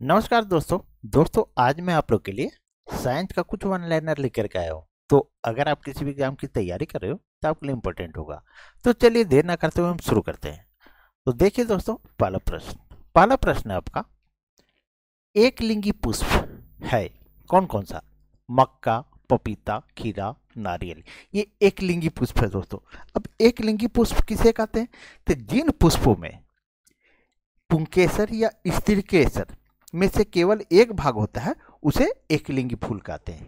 नमस्कार दोस्तों आज मैं आप लोग के लिए साइंस का कुछ वन लाइनर लेकर के आया हूँ। तो अगर आप किसी भी एग्जाम की तैयारी कर रहे हो तो आपके लिए इम्पोर्टेंट होगा। तो चलिए देर ना करते हुए हम शुरू करते हैं। तो देखिए दोस्तों, पहला प्रश्न है आपका, एक लिंगी पुष्प है कौन कौन सा? मक्का, पपीता, खीरा, नारियल। ये एक लिंगी पुष्प है दोस्तों। अब एक लिंगी पुष्प किसे कहते हैं? तो जिन पुष्पों में पुंकेसर या स्त्रीकेसर में से केवल एक भाग होता है उसे एकलिंगी फूल कहते हैं।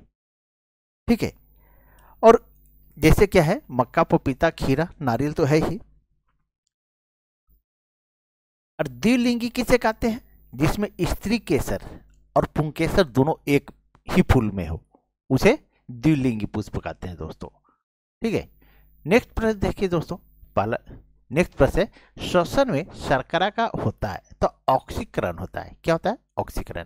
ठीक है। और जैसे क्या है, मक्का, पपीता, खीरा, नारियल तो है ही। और द्विलिंगी किसे कहते हैं? जिसमें स्त्री केसर और पुंकेसर दोनों एक ही फूल में हो उसे द्विलिंगी पुष्प कहते हैं दोस्तों। ठीक है। नेक्स्ट प्रश्न देखिए दोस्तों। पहला नेक्स्ट प्रश्न है, श्वसन में शर्करा का होता है तो ऑक्सीकरण होता है। क्या होता है? ऑक्सीकरण।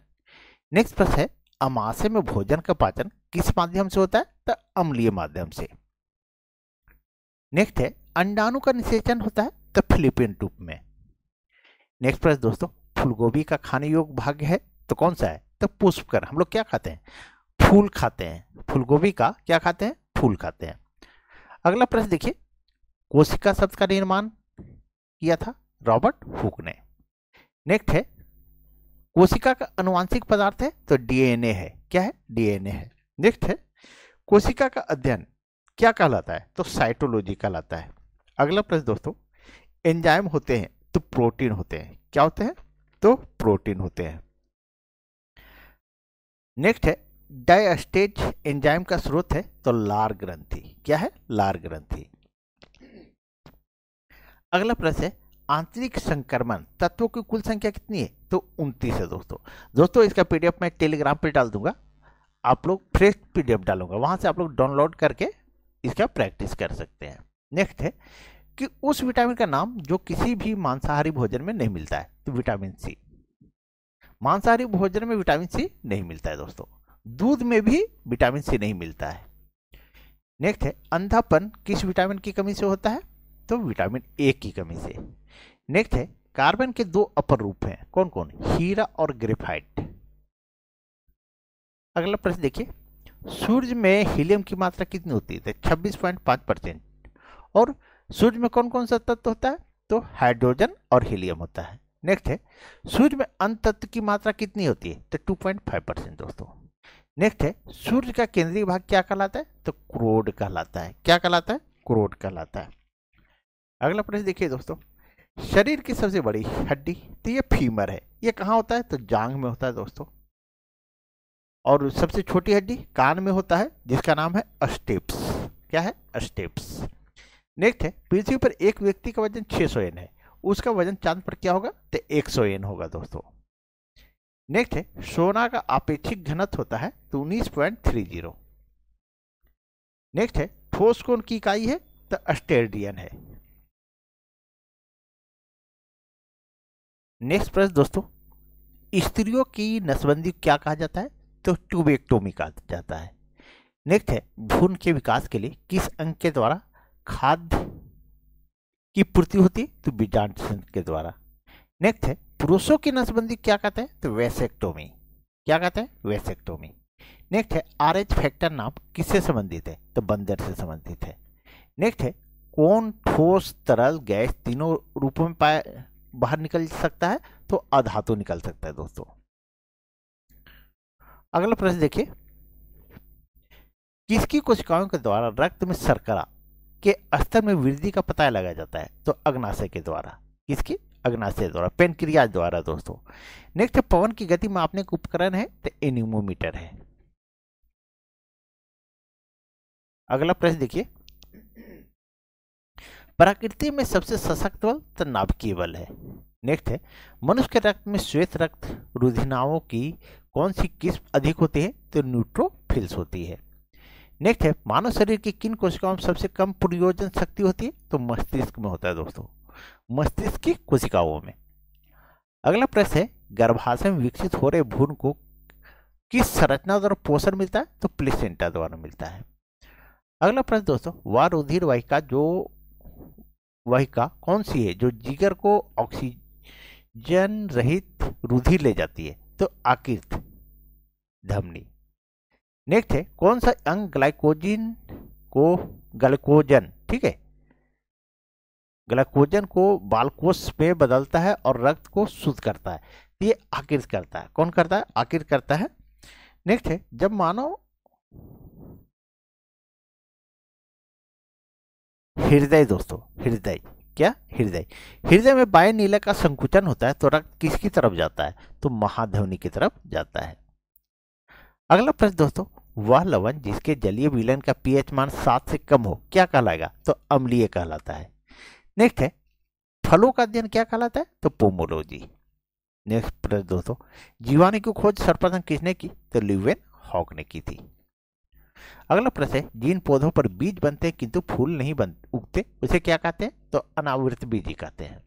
नेक्स्ट प्रश्न है, अमाशय में भोजन का पाचन किस माध्यम से होता है? तो अम्लीय माध्यम से। नेक्स्ट है, अंडाणु का निषेचन होता है तो फिलिपिन ट्यूब में। नेक्स्ट प्रश्न दोस्तों, फूलगोभी का खाने योग्य भाग है तो कौन सा है? तो पुष्पकर। हम लोग क्या खाते हैं? फूल खाते हैं। फूलगोभी का क्या खाते हैं? फूल खाते हैं। अगला प्रश्न देखिए, कोशिका शब्द का निर्माण किया था रॉबर्ट हुक ने। नेक्स्ट है, कोशिका का अनुवांशिक पदार्थ है तो डीएनए है। क्या है? डीएनए है। नेक्स्ट है, कोशिका का अध्ययन क्या कहलाता है? तो साइटोलॉजी कहलाता है। अगला प्रश्न दोस्तों, एंजाइम होते हैं तो प्रोटीन होते हैं। क्या होते हैं? तो प्रोटीन होते हैं। नेक्स्ट है, डायस्टेज एंजाइम का स्रोत है तो लार ग्रंथि। क्या है? लार ग्रंथि। अगला प्रश्न है, आंतरिक संक्रमण तत्वों की कुल संख्या कितनी है? तो 29 है दोस्तों इसका पीडीएफ मैं टेलीग्राम पे डाल दूंगा। आप लोग फ्रेश पीडीएफ डालूंगा, वहां से आप लोग डाउनलोड करके इसका प्रैक्टिस कर सकते हैं। नेक्स्ट है कि उस विटामिन का नाम जो किसी भी मांसाहारी भोजन में नहीं मिलता है। तो विटामिन सी। मांसाहारी भोजन में विटामिन सी नहीं मिलता है दोस्तों। दूध में भी विटामिन सी नहीं मिलता है। नेक्स्ट है, अंधापन किस विटामिन की कमी से होता है? तो विटामिन ए की कमी से। नेक्स्ट है, कार्बन के दो अपर रूप हैं कौन कौन? हीरा और ग्रेफाइट। अगला प्रश्न देखिए, सूर्य में हीलियम की मात्रा कितनी होती है? 26.5%। और सूर्य में कौन कौन सा तत्व होता है? तो हाइड्रोजन और हीलियम होता है। नेक्स्ट है, सूर्य में अन्य तत्व की मात्रा कितनी होती है? तो 2.5% दोस्तों। नेक्स्ट है, सूर्य का केंद्रीय भाग क्या कहलाता है? तो क्रोड कहलाता है। क्या कहलाता है? क्रोड कहलाता है। अगला प्रश्न देखिए दोस्तों, शरीर की सबसे बड़ी हड्डी तो ये फीमर है। ये कहाँ होता है? तो जांघ में होता है दोस्तों। और सबसे छोटी हड्डी कान में होता है जिसका नाम है अस्टेप्स। क्या है? अस्टेप्स। नेक्स्ट है, पृथ्वी पर एक व्यक्ति का वजन 600 एन है, उसका वजन चांद पर क्या होगा? तो 100 एन होगा दोस्तों। नेक्स्ट है, सोना का आपेक्षिक घनत्व होता है तो 19.30। नेक्स्ट है, ठोस कोण की इकाई है तो अस्टेरिडियन है। नेक्स्ट प्रश्न दोस्तों, स्त्रियों की नसबंदी क्या कहा जाता है? तो ट्यूबेक्टोमी कहा जाता है। नेक्स्ट है, भ्रूण के विकास के लिए किस अंग के द्वारा खाद्य की पूर्ति होती है? तो बीजांड के द्वारा। नेक्स्ट है, पुरुषों की नसबंदी क्या कहते हैं? तो वैसेक्टोमी। क्या कहते हैं? वैसेक्टोमी। नेक्स्ट है, आरएच फैक्टर नाम किससे संबंधित है? तो बंदर से संबंधित है। नेक्स्ट है, कौन ठोस, तरल, गैस तीनों रूपों में बाहर निकल सकता है? तो अधातु निकल सकता है दोस्तों। अगला प्रश्न देखिए, किसकी कोशिकाओं के द्वारा रक्त में शर्करा के स्तर में वृद्धि का पता लगाया जाता है? तो अग्नाशय के द्वारा। किसकी? अग्नाशय द्वारा, पेनक्रियाज द्वारा दोस्तों। नेक्स्ट, पवन की गति मापने का उपकरण है तो एनीमोमीटर है। अगला प्रश्न देखिए, प्रकृति में सबसे सशक्त बल तो नाभिकीय बल है। नेक्स्ट है, मनुष्य के रक्त में श्वेत रक्त रुधिनाओं की कौन सी किस्म अधिक होती है? तो न्यूट्रोफिल्स होती है। नेक्स्ट है, मानव शरीर की किन कोशिकाओं में सबसे कम प्रयोजन शक्ति होती है? तो मस्तिष्क में होता है दोस्तों, मस्तिष्क की कोशिकाओं में। अगला प्रश्न है, गर्भाशय में विकसित हो रहे भ्रूण को किस संरचना द्वारा पोषण मिलता है? तो प्लेसेंटा द्वारा मिलता है। अगला प्रश्न दोस्तों, वह रुधिर वाहिका कौन सी है जो जिगर को ऑक्सीजन रहित रुधिर ले जाती है? तो आकीर्त धमनी। नेक्स्ट है कौन सा अंग ग्लाइकोजन, ठीक है, ग्लाइकोजन को बालकोष में बदलता है और रक्त को शुद्ध करता है। ये आकीर्त करता है। कौन करता है? आकीर्त करता है। नेक्स्ट है जब मानव हृदय, दोस्तों हृदय, क्या हृदय, हृदय में बाह्य नीला का संकुचन होता है तो रक्त किसकी तरफ जाता है? तो महाध्वनि की तरफ जाता है। अगला प्रश्न दोस्तों, वह लवण जिसके जलीय विलयन का पीएच मान 7 से कम हो क्या कहलाएगा? तो अम्लीय कहलाता है। नेक्स्ट है फलों का अध्ययन क्या कहलाता है? तो पोमोलॉजी। नेक्स्ट प्रश्न दोस्तों, जीवाणु की खोज सर्वप्रथम किसने की? तो ल्यूवेन हॉक ने की थी। अगला प्रश्न है जिन पौधों पर बीज बनते हैं किंतु फूल नहीं उगते उसे क्या कहते हैं? तो अनावृत बीजी कहते हैं।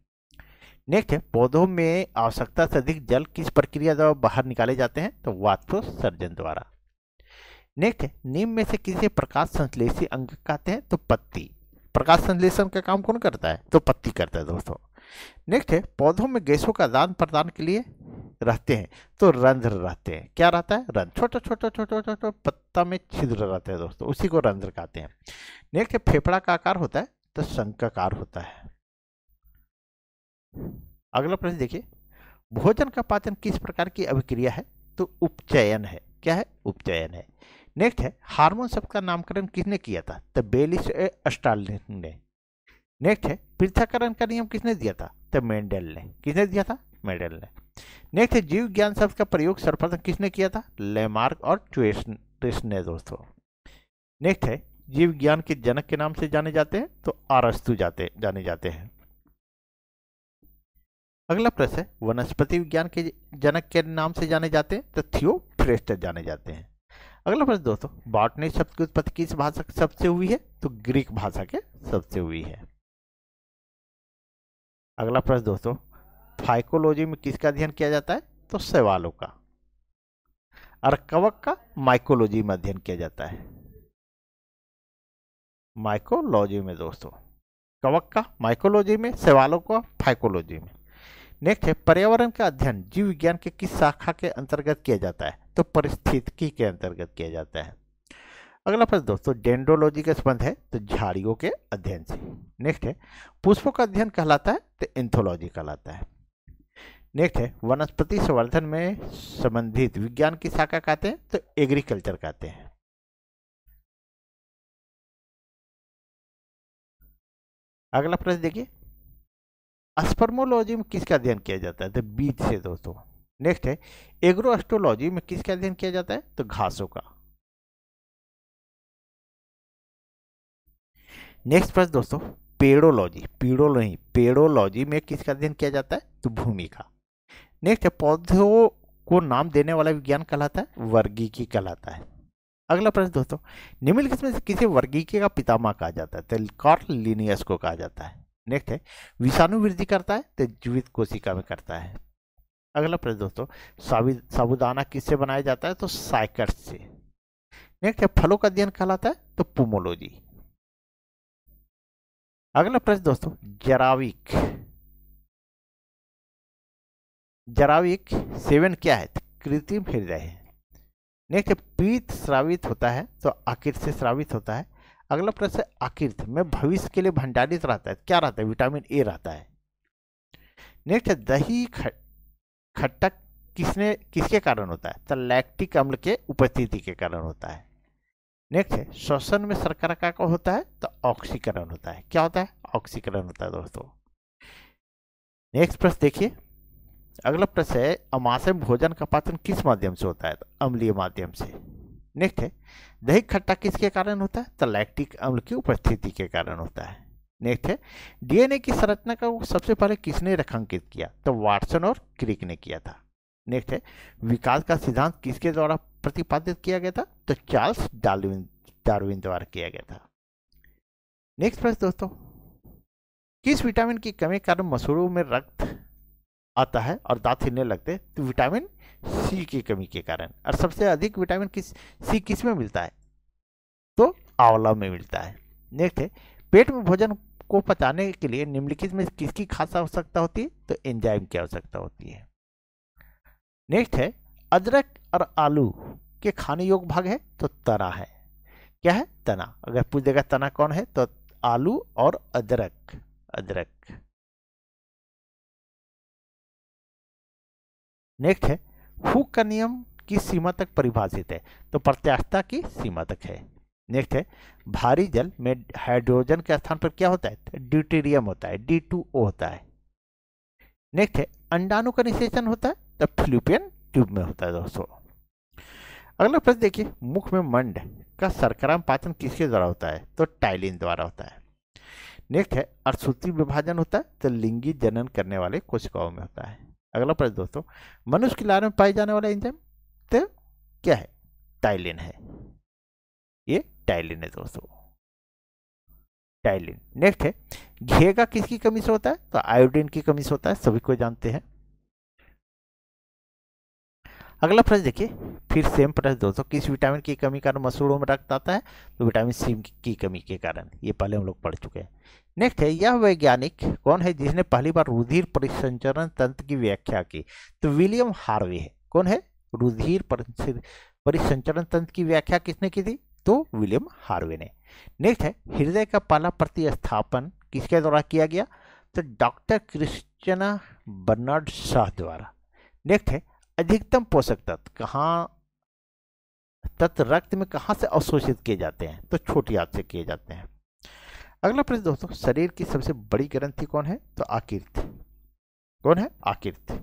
नेक्स्ट है पौधों में आवश्यकता से अधिक जल किस प्रक्रिया द्वारा बाहर निकाले जाते हैं? तो वाष्पोत्सर्जन द्वारा। नेक्स्ट है नीम में से किसे प्रकाश संश्लेषी अंग कहते हैं? तो पत्ती। प्रकाश संश्लेषण का काम कौन करता है? तो पत्ती करता है दोस्तों। नेक्स्ट है पौधों में गैसों का आदान प्रदान के लिए रहते हैं तो रंध्र रहते हैं। क्या रहता है? रंध्र। छोटा छोटा छोटा छोटा पत्ता में छिद्र रहते हैं दोस्तों, उसी को रंध्र कहते हैं। नेक्स्ट है फेफड़ा का आकार होता है तो शंखाकार होता है। अगला प्रश्न देखिए, भोजन का पाचन किस प्रकार की अभिक्रिया है? तो उपचयन है। क्या है? उपचयन है। नेक्स्ट है हार्मोन शब्द का नामकरण किसने किया था? तो बेलिस स्टालिन ने। नेक्स्ट है पृथक्करण का नियम किसने दिया था? तो मेंडल ने। किसने दिया था? मेंडल ने। नेक्स्ट है जीव ज्ञान शब्द का प्रयोग सर्वप्रथम किसने किया था? लेमार्क और ट्वेस ने दोस्तों। नेक्स्ट है जीव ज्ञान के जनक के नाम से जाने जाते हैं तो अरस्तु जाने जाते हैं। अगला प्रश्न है वनस्पति विज्ञान के जनक के नाम से जाने जाते हैं तो थियोफ्रेस्टस जाने जाते हैं। अगला प्रश्न दोस्तों, बॉटनी शब्द की उत्पत्ति किस भाषा के शब्द से हुई है? तो ग्रीक भाषा के शब्द से हुई है। अगला प्रश्न दोस्तों, फाइकोलॉजी में किसका अध्ययन किया जाता है? तो शैवालों का। और कवक का माइकोलॉजी में अध्ययन किया जाता है। माइकोलॉजी में दोस्तों, कवक का माइकोलॉजी में, शैवालों का फाइकोलॉजी में। नेक्स्ट है पर्यावरण का अध्ययन जीव विज्ञान के किस शाखा के अंतर्गत किया जाता है? तो पारिस्थितिकी के अंतर्गत किया जाता है। अगला प्रश्न दोस्तों, डेंड्रोलॉजी का संबंध है तो झाड़ियों के अध्ययन से। नेक्स्ट है पुष्पों का अध्ययन कहलाता है तो एंथोलॉजी कहलाता है। नेक्स्ट है वनस्पति संवर्धन में संबंधित विज्ञान की शाखा कहते हैं तो एग्रीकल्चर कहते हैं। अगला प्रश्न देखिए, स्पर्मोलॉजी में किसका अध्ययन किया जाता है? तो बीज से दोस्तों। नेक्स्ट है एग्रोएस्ट्रोलॉजी में किसका अध्ययन किया जाता है? तो घासों का। नेक्स्ट प्रश्न दोस्तों, पेड़ोलॉजी में किसका अध्ययन किया जाता है? तो भूमि का। नेक्स्ट है पौधों को नाम देने वाला विज्ञान कहलाता है वर्गीकी कहलाता है। अगला प्रश्न दोस्तों, निम्नलिखित में से किसे वर्गीकी का पितामह कहा जाता है? तो कार्ल लिनियस को कहा जाता है। नेक्स्ट है विषाणु वृद्धि करता है तो जीवित कोशिका में करता है। अगला प्रश्न दोस्तों, साबूदाना किससे बनाया जाता है? तो साइकस से। नेक्स्ट है फलों का अध्ययन कहलाता है तो पोमोलॉजी। अगला प्रश्न दोस्तों, जराविक सेवन क्या है? कृत्रिम हृदय है। नेक्स्ट है पीत स्रावित होता है तो आकीर्त से स्रावित होता है। अगला प्रश्न है आकीर्त में भविष्य के लिए भंडारित रहता है, क्या रहता है? विटामिन ए रहता है। नेक्स्ट है दही खट्टा किसके कारण होता है? तो लैक्टिक अम्ल के उपस्थिति के कारण होता है। नेक्स्ट है श्वसन में शर्करा का होता है तो ऑक्सीकरण होता है। क्या होता है? ऑक्सीकरण होता है दोस्तों। नेक्स्ट प्रश्न देखिए, अगला प्रश्न है अमाशय भोजन का पाचन किस माध्यम से होता है? तो अम्लीय माध्यम से। नेक्स्ट है दही खट्टा किसके कारण होता है? तो लैक्टिक अम्ल की उपस्थिति के कारण होता है। नेक्स्ट है डीएनए की संरचना का सबसे पहले किसने रेखांकित किया? तो वाटसन और क्रिक ने किया था। नेक्स्ट है विकास का सिद्धांत किसके द्वारा प्रतिपादित किया गया था? तो चार्ल्स डार्विन द्वारा किया गया था। नेक्स्ट प्रश्न दोस्तों, किस विटामिन की कमी के कारण मसूड़ों में रक्त आता है और दांत हिलने लगते हैं? तो विटामिन सी की कमी के कारण। और सबसे अधिक विटामिन सी किस में मिलता है? तो आंवला में मिलता है। नेक्स्ट है पेट में भोजन को पचाने के लिए निम्नलिखित में किसकी खास आवश्यकता होती है? तो एंजाइम की आवश्यकता होती है। नेक्स्ट है अदरक और आलू के खाने योग्य भाग है तो तना है। क्या है? तना। अगर पूछ देगा तना कौन है तो आलू और अदरक। अदरक। नेक्स्ट है हुक का नियम किस सीमा तक परिभाषित है? तो प्रत्यास्थता की सीमा तक है। नेक्स्ट है भारी जल में हाइड्रोजन के स्थान पर क्या होता है? ड्यूटेरियम होता है, D2O होता है। नेक्स्ट है अंडाणु का निषेचन होता है तो फ्लूपियन ट्यूब में होता है दोस्तों। अगला प्रश्न देखिए, मुख में मंड का शर्करा पाचन किसके द्वारा होता है? तो टाइलिन द्वारा होता है। नेक्स्ट है अर्धसूत्री विभाजन होता है तो लिंगी जनन करने वाले कोशिकाओं में होता है। अगला प्रश्न दोस्तों, मनुष्य की लार में पाए जाने वाला एंजाइम तो क्या है? टाइलिन है। ये टाइलिन है दोस्तों, टाइलिन। नेक्स्ट है घेगा किसकी कमी से होता है? तो आयोडीन की कमी से होता है, सभी को जानते हैं। अगला प्रश्न देखिए, फिर सेम प्रश्न दोस्तों, किस विटामिन की कमी के कारण मसूड़ों में रक्त आता है? तो विटामिन सी की कमी के कारण। ये पहले हम लोग पढ़ चुके हैं। नेक्स्ट है यह वैज्ञानिक कौन है जिसने पहली बार रुधिर परिसंचरण तंत्र की व्याख्या की? तो विलियम हार्वे है। कौन है? रुधिर परिसंचरण तंत्र की व्याख्या किसने की थी? तो विलियम हार्वे ने। नेक्स्ट है हृदय का पहला प्रतिस्थापन किसके द्वारा किया गया? तो डॉक्टर क्रिश्चियना बर्नार्ड शाह द्वारा। नेक्स्ट है अधिकतम पोषक तत्व रक्त में कहां से अवशोषित किए जाते हैं? तो छोटी आंत से किए जाते हैं। अगला प्रश्न दोस्तों, शरीर की सबसे बड़ी ग्रंथि कौन है? तो आकीर्ति। कौन है? आकीर्ति।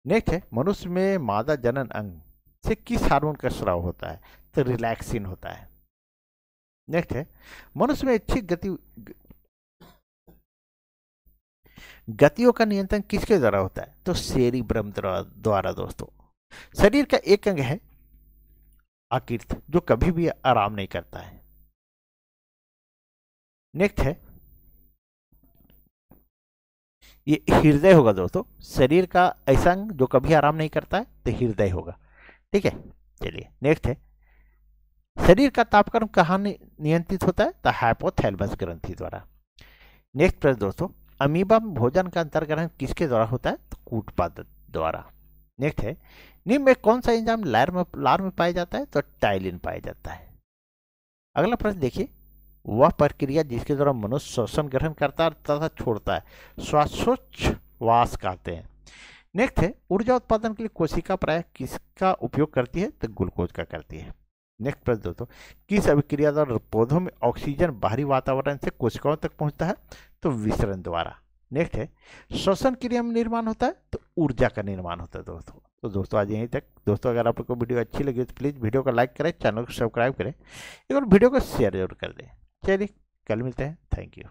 नेक्स्ट है मनुष्य में मादा जनन अंग से किस हार्मोन का स्राव होता है? तो रिलैक्सिन होता है। नेक्स्ट है मनुष्य में इच्छित गतियों का नियंत्रण किसके द्वारा होता है? तो सेरिब्रम द्वारा दोस्तों। शरीर का एक अंग है आकीर्ति जो कभी भी आराम नहीं करता है। नेक्स्ट है ये हृदय होगा दोस्तों, शरीर का ऐसा अंग जो कभी आराम नहीं करता है तो हृदय होगा। ठीक है, चलिए नेक्स्ट है शरीर का तापक्रम कहाँ नियंत्रित होता है? तो हाइपोथैलेमस ग्रंथि द्वारा। नेक्स्ट प्रश्न दोस्तों, अमीबा में भोजन का अंतर्ग्रहण किसके द्वारा होता है? तो कूटपाद द्वारा। नेक्स्ट है निम्न में कौन सा एंजाइम लार में पाया जाता है? तो टाइलिन पाया जाता है। अगला प्रश्न देखिए, वह प्रक्रिया जिसके द्वारा मनुष्य श्वसन ग्रहण करता है तथा छोड़ता है श्वासोच्छ्वास कहते हैं। नेक्स्ट है ऊर्जा उत्पादन के लिए कोशिका प्राय किसका उपयोग करती है? तो ग्लूकोज का करती है। नेक्स्ट प्रश्न दोस्तों, किस अभिक्रिया द्वारा पौधों में ऑक्सीजन बाहरी वातावरण से कोशिकाओं तक पहुंचता है? तो विसरण द्वारा। नेक्स्ट है श्वसन क्रिया में निर्माण होता है तो ऊर्जा का निर्माण होता है दोस्तों। तो दोस्तों आज यहीं तक। दोस्तों अगर आप लोग को वीडियो अच्छी लगी तो प्लीज़ वीडियो को लाइक करें, चैनल को सब्सक्राइब करें, एक और वीडियो को शेयर जरूर कर दें। चलिए कल मिलते हैं। Thank you.